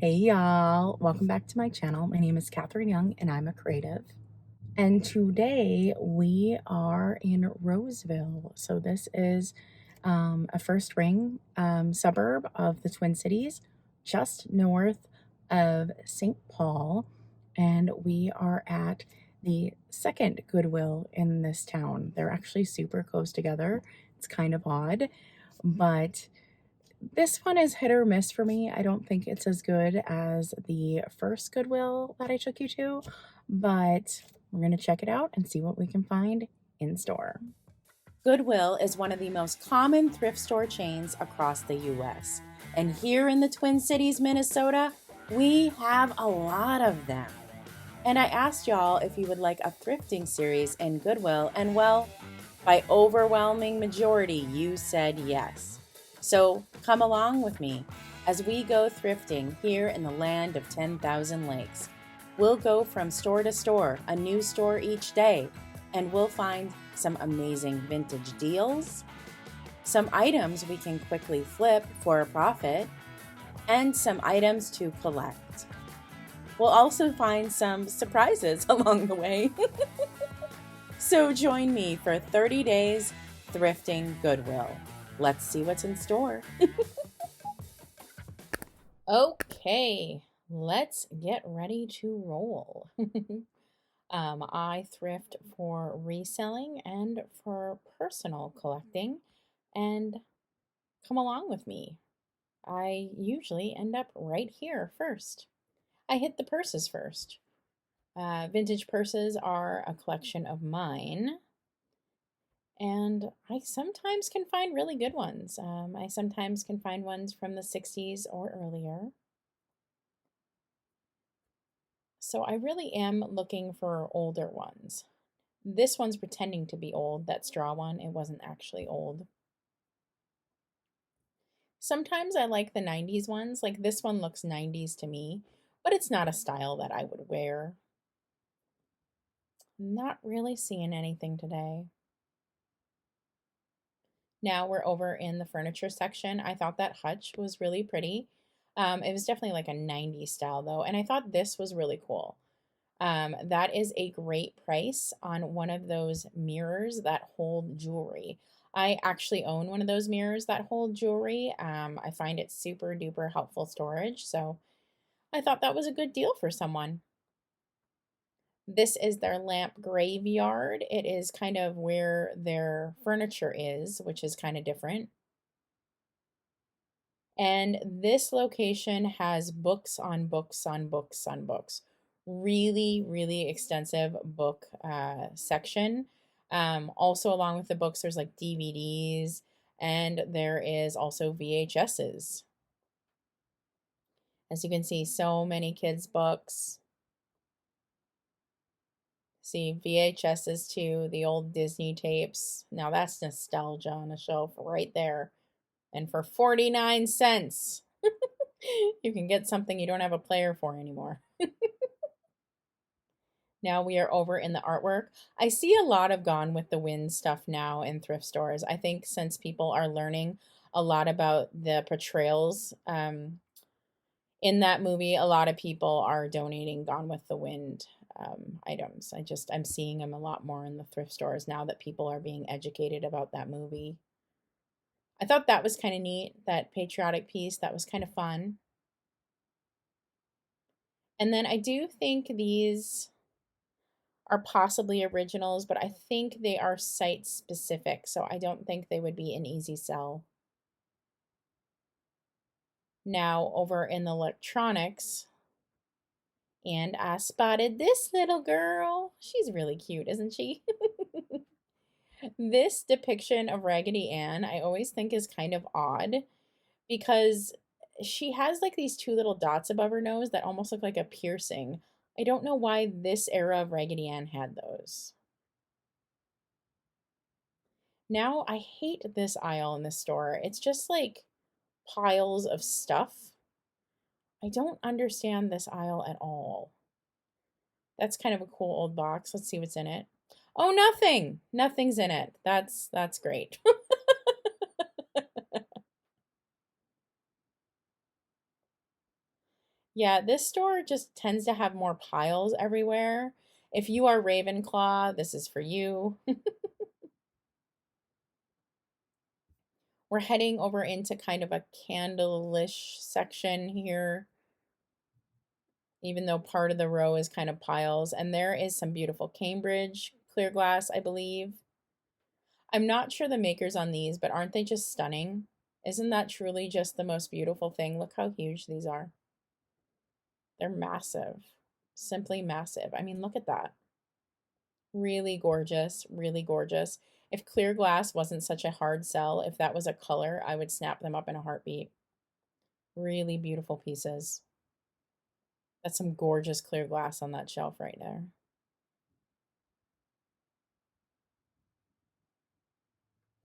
Hey y'all, welcome back to my channel. My name is Katherine Young and I'm a creative. And today we are in Roseville. So this is a first ring suburb of the Twin Cities, just north of St. Paul. And we are at the second Goodwill in this town. They're actually super close together. It's kind of odd, but this one is hit or miss for me. I don't think it's as good as the first Goodwill that I took you to, but we're going to check it out and see what we can find in store. Goodwill is one of the most common thrift store chains across the US. And here in the Twin Cities, Minnesota, we have a lot of them. And I asked y'all if you would like a thrifting series in Goodwill, and well, by overwhelming majority, you said yes. So come along with me as we go thrifting here in the land of 10,000 lakes. We'll go from store to store, a new store each day, and we'll find some amazing vintage deals, some items we can quickly flip for a profit, and some items to collect. We'll also find some surprises along the way. So join me for 30 days thrifting Goodwill. Let's see what's in store. Okay, let's get ready to roll. I thrift for reselling and for personal collecting, and come along with me. I usually end up right here first. I hit the purses first. Vintage purses are a collection of mine, and I sometimes can find really good ones. I sometimes can find ones from the 60s or earlier. So I really am looking for older ones. This one's pretending to be old, that straw one. It wasn't actually old. Sometimes I like the 90s ones. Like this one looks 90s to me, but it's not a style that I would wear. Not really seeing anything today. Now we're over in the furniture section. I thought that hutch was really pretty. It was definitely like a 90s style though, and I thought this was really cool. That is a great price on one of those mirrors that hold jewelry. I actually own one of those mirrors that hold jewelry. I find it super duper helpful storage, so I thought that was a good deal for someone. This is their lamp graveyard. It is kind of where their furniture is, which is kind of different. And this location has books on books on books on books. Really, really extensive book section. Also, along with the books, there's like DVDs and there is also VHSs. As you can see, so many kids' books. See VHSs too, the old Disney tapes. Now that's nostalgia on a shelf right there. And for 49 cents, you can get something you don't have a player for anymore. Now we are over in the artwork. I see a lot of Gone with the Wind stuff now in thrift stores. I think since people are learning a lot about the portrayals in that movie, a lot of people are donating Gone with the Wind items. I'm seeing them a lot more in the thrift stores now that people are being educated about that movie. I thought that was kind of neat, that patriotic piece. That was kind of fun. And then I do think these are possibly originals, but I think they are site specific, so I don't think they would be an easy sell. Now over in the electronics, and I spotted this little girl. She's really cute, isn't she? This depiction of Raggedy Ann, I always think is kind of odd because she has like these two little dots above her nose that almost look like a piercing. I don't know why this era of Raggedy Ann had those. Now I hate this aisle in the store. It's just like piles of stuff. I don't understand this aisle at all. That's kind of a cool old box. Let's see what's in it. Oh, nothing. Nothing's in it. That's great. Yeah, this store just tends to have more piles everywhere. If you are Ravenclaw, this is for you. We're heading over into kind of a candle-ish section here, even though part of the row is kind of piles. And there is some beautiful Cambridge clear glass, I believe. I'm not sure the makers on these, but aren't they just stunning? Isn't that truly just the most beautiful thing? Look how huge these are. They're massive, simply massive. I mean, look at that. Really gorgeous, really gorgeous. If clear glass wasn't such a hard sell, if that was a color, I would snap them up in a heartbeat. Really beautiful pieces. That's some gorgeous clear glass on that shelf right there.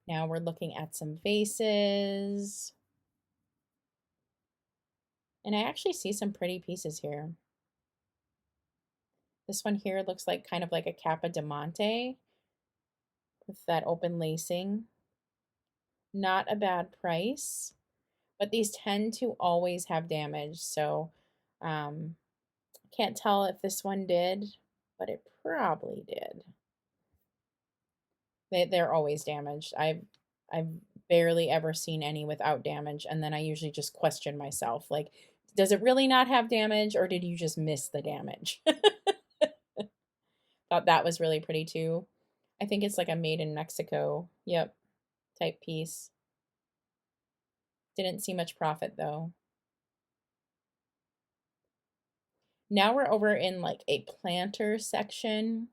Now we're looking at some vases. And I actually see some pretty pieces here. This one here looks like kind of like a Kappa Diamante with that open lacing. Not a bad price, but these tend to always have damage. So can't tell if this one did, but it probably did. They're always damaged. I've barely ever seen any without damage, and then I usually just question myself, like, does it really not have damage, or did you just miss the damage? Thought that was really pretty too. I think it's like a made in Mexico, yep, type piece. Didn't see much profit though. Now we're over in like a planter section.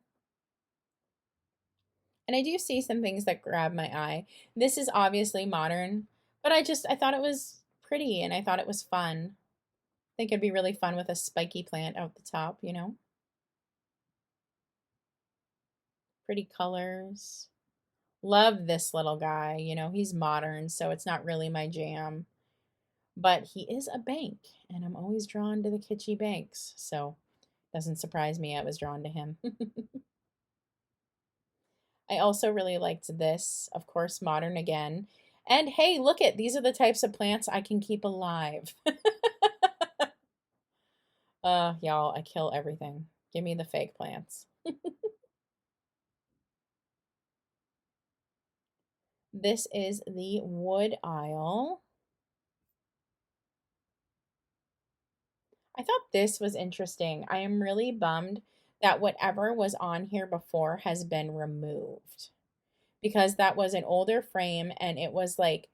And I do see some things that grab my eye. This is obviously modern, but I thought it was pretty and I thought it was fun. I think it'd be really fun with a spiky plant out the top, you know? Pretty colors. Love this little guy. You know, he's modern, so it's not really my jam. But he is a bank, and I'm always drawn to the kitschy banks. So doesn't surprise me I was drawn to him. I also really liked this, of course, modern again. And hey, look at these are the types of plants I can keep alive. Y'all, I kill everything. Give me the fake plants. This is the wood aisle. I thought this was interesting. I am really bummed that whatever was on here before has been removed because that was an older frame and it was like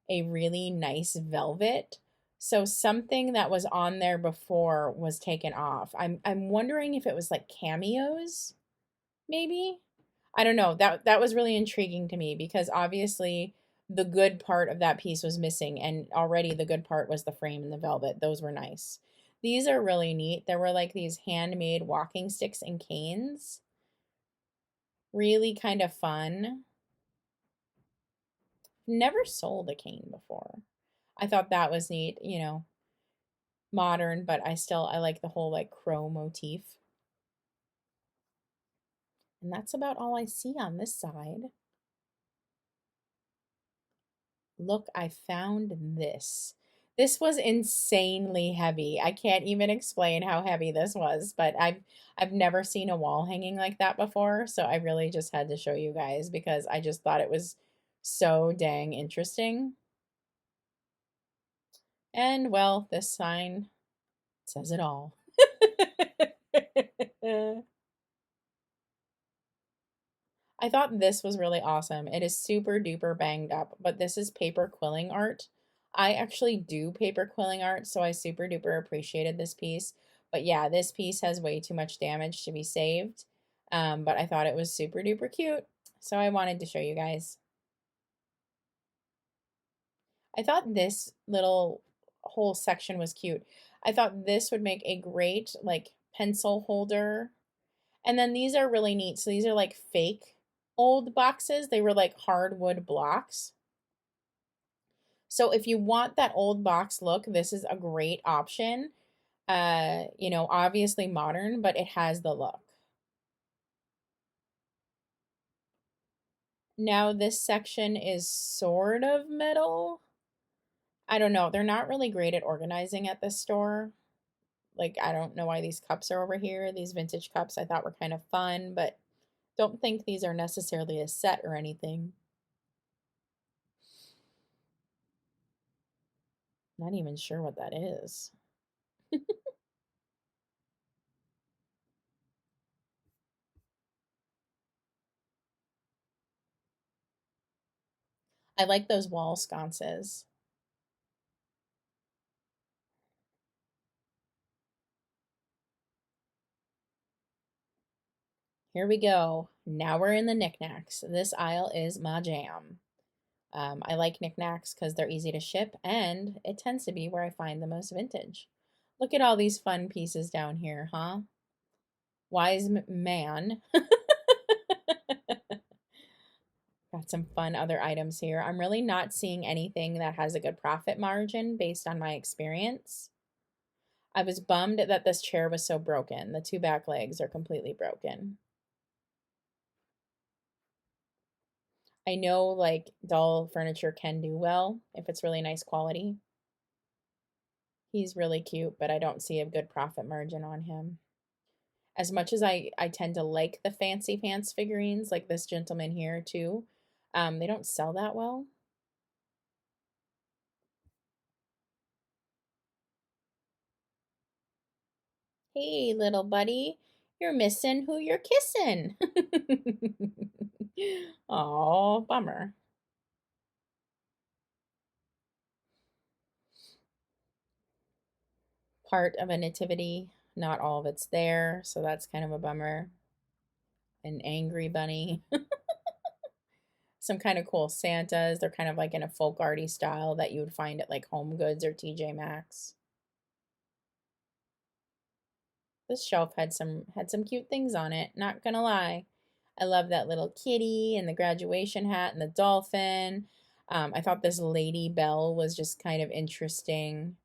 a really nice velvet. So something that was on there before was taken off. I'm wondering if it was like cameos, maybe. I don't know. That was really intriguing to me because obviously the good part of that piece was missing and already the good part was the frame and the velvet. Those were nice. These are really neat. There were like these handmade walking sticks and canes. Really kind of fun. Never sold a cane before. I thought that was neat, you know, modern, but I like the whole like crow motif. And that's about all I see on this side. Look, I found this. This was insanely heavy. I can't even explain how heavy this was, but I've never seen a wall hanging like that before, so I really just had to show you guys because I just thought it was so dang interesting. And well, this sign says it all. I thought this was really awesome. It is super duper banged up, but this is paper quilling art. I actually do paper quilling art, so I super duper appreciated this piece. But yeah, this piece has way too much damage to be saved. But I thought it was super duper cute, so I wanted to show you guys. I thought this little whole section was cute. I thought this would make a great like pencil holder. And then these are really neat. So these are like fake old boxes. They were like hardwood blocks. So if you want that old box look, this is a great option. You know, obviously modern, but it has the look. Now this section is sort of metal. I don't know. They're not really great at organizing at this store. Like, I don't know why these cups are over here. These vintage cups I thought were kind of fun, but don't think these are necessarily a set or anything. Not even sure what that is. I like those wall sconces. Here we go. Now we're in the knickknacks. This aisle is my jam. I like knickknacks because they're easy to ship and it tends to be where I find the most vintage. Look at all these fun pieces down here, huh? Wise man. Got some fun other items here. I'm really not seeing anything that has a good profit margin based on my experience. I was bummed that this chair was so broken. The two back legs are completely broken. I know like doll furniture can do well if it's really nice quality. He's really cute, but I don't see a good profit margin on him. As much as I tend to like the fancy pants figurines, like this gentleman here too, they don't sell that well. Hey, little buddy, you're missing who you're kissing. Oh, bummer. Part of a nativity, not all of it's there, so that's kind of a bummer. An angry bunny. Some kind of cool Santas. They're kind of like in a folk arty style that you would find at like Home Goods or TJ Maxx. This shelf had some cute things on it, not gonna lie. I love that little kitty and the graduation hat and the dolphin. I thought this Lady Bell was just kind of interesting.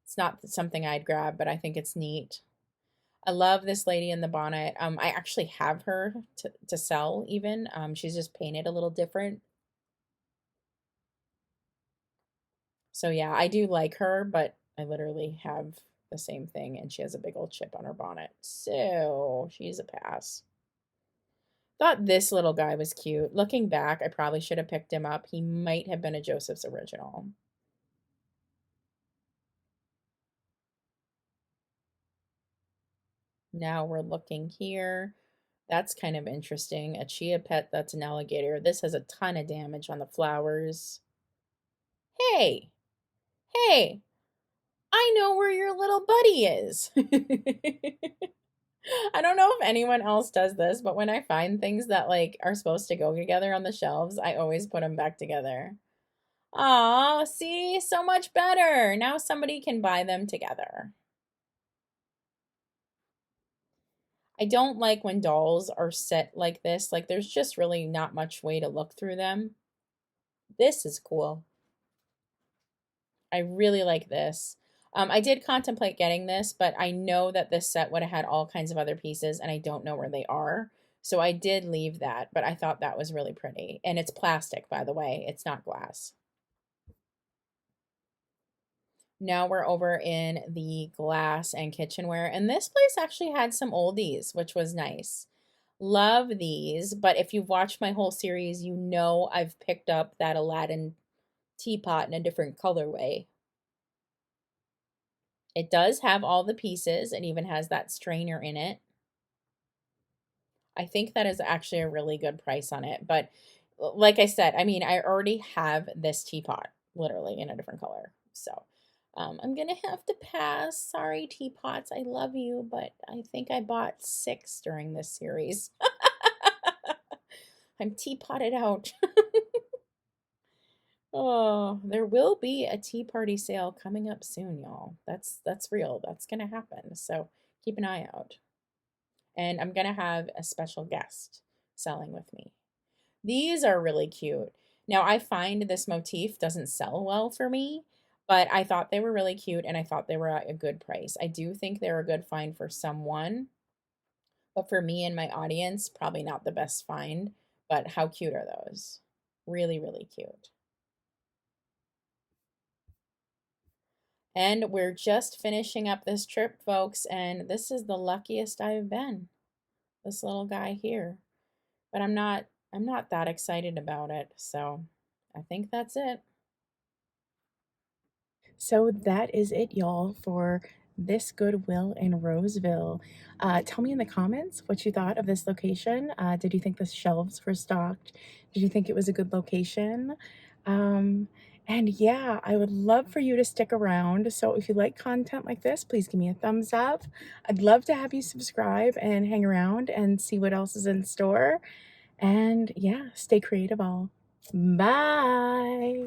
It's not something I'd grab, but I think it's neat. I love this lady in the bonnet. I actually have her to sell even. She's just painted a little different. So yeah, I do like her, but I literally have the same thing and she has a big old chip on her bonnet. So she's a pass. Thought this little guy was cute. Looking back, I probably should have picked him up. He might have been a Joseph's original. Now we're looking here. That's kind of interesting. A chia pet that's an alligator. This has a ton of damage on the flowers. Hey, hey, I know where your little buddy is. I don't know if anyone else does this, but when I find things that like are supposed to go together on the shelves, I always put them back together. Aw, see, so much better. Now somebody can buy them together. I don't like when dolls are set like this. Like there's just really not much way to look through them. This is cool. I really like this. I did contemplate getting this, but I know that this set would have had all kinds of other pieces and I don't know where they are. So I did leave that, but I thought that was really pretty. And it's plastic, by the way, it's not glass. Now we're over in the glass and kitchenware, and this place actually had some oldies, which was nice. Love these, but if you've watched my whole series, you know I've picked up that Aladdin teapot in a different colorway. It does have all the pieces. It even has that strainer in it. I think that is actually a really good price on it. But like I said, I mean, I already have this teapot literally in a different color. So I'm going to have to pass. Sorry, teapots. I love you, but I think I bought 6 during this series. I'm teapotted out. Oh, there will be a tea party sale coming up soon, y'all. That's real. That's gonna happen. So keep an eye out. And I'm gonna have a special guest selling with me. These are really cute. Now I find this motif doesn't sell well for me, but I thought they were really cute and I thought they were at a good price. I do think they're a good find for someone, but for me and my audience, probably not the best find. But how cute are those? Really, really cute. And we're just finishing up this trip, folks, and this is the luckiest I've been. This little guy here. But I'm not that excited about it. So I think that's it. So that is it, y'all, for this Goodwill in Roseville. Tell me in the comments what you thought of this location. Did you think the shelves were stocked? Did you think it was a good location? And yeah, I would love for you to stick around. So if you like content like this, please give me a thumbs up. I'd love to have you subscribe and hang around and see what else is in store. And yeah, stay creative all. Bye.